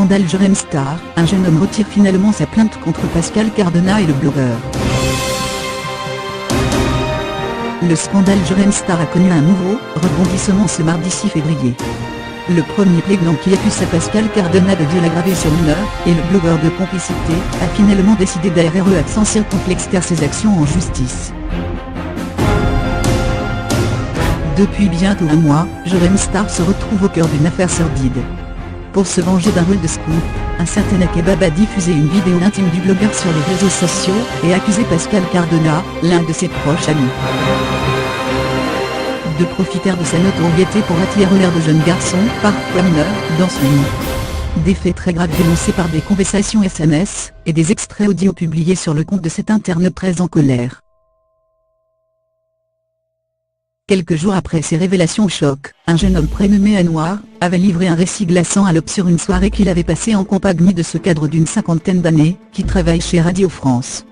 scandale Jérém Star, un jeune homme retire finalement sa plainte contre Pascal Cardona et le blogueur. Le scandale Jérém Star a connu un nouveau rebondissement ce mardi 6 février. Le premier plaignant qui accuse à Pascal Cardona de viol aggravé sur mineur, et le blogueur de complicité, a finalement décidé d'ARRE Accent Circonflexe car ses actions en justice. Depuis bientôt un mois, Jérém Star se retrouve au cœur d'une affaire sordide. Pour se venger d'un rôle de scoop, un certain Akebab a diffusé une vidéo intime du blogueur sur les réseaux sociaux, et accusé Pascal Cardona, l'un de ses proches amis, de profiter de sa notoriété pour attirer l'air de jeunes garçons, parfois mineurs, dans son lit. Des faits très graves dénoncés par des conversations SMS, et des extraits audio publiés sur le compte de cet internaute très en colère. Quelques jours après ces révélations choc, un jeune homme prénommé Anouar, avait livré un récit glaçant à l'Obs sur une soirée qu'il avait passée en compagnie de ce cadre d'une cinquantaine d'années, qui travaille chez Radio France.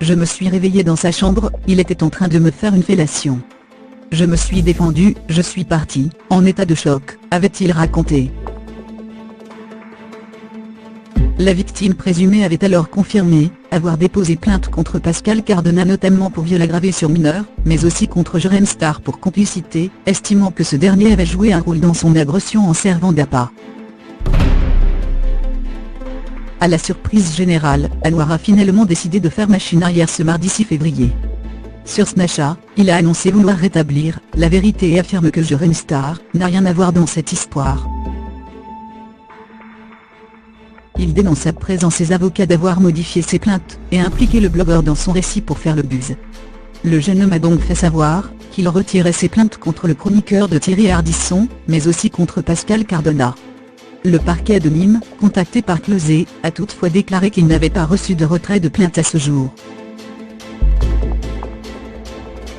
Je me suis réveillé dans sa chambre, il était en train de me faire une fellation. Je me suis défendu, je suis parti, en état de choc, avait-il raconté. La victime présumée avait alors confirmé avoir déposé plainte contre Pascal Cardona notamment pour viol aggravé sur mineur, mais aussi contre Jérém Star pour complicité, estimant que ce dernier avait joué un rôle dans son agression en servant d'appât. À la surprise générale, Anouar a finalement décidé de faire machine arrière ce mardi 6 février. Sur Snapchat, il a annoncé vouloir rétablir la vérité et affirme que Jérém Star n'a rien à voir dans cette histoire. Il dénonce à présent ses avocats d'avoir modifié ses plaintes, et impliqué le blogueur dans son récit pour faire le buzz. Le jeune homme a donc fait savoir qu'il retirait ses plaintes contre le chroniqueur de Thierry Ardisson, mais aussi contre Pascal Cardona. Le parquet de Nîmes, contacté par Closet, a toutefois déclaré qu'il n'avait pas reçu de retrait de plainte à ce jour.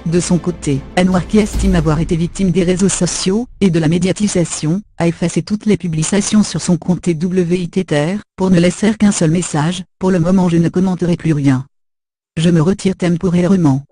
De son côté, Anouar, qui estime avoir été victime des réseaux sociaux et de la médiatisation, a effacé toutes les publications sur son compte TWITTR, pour ne laisser qu'un seul message: pour le moment je ne commenterai plus rien. Je me retire temporairement.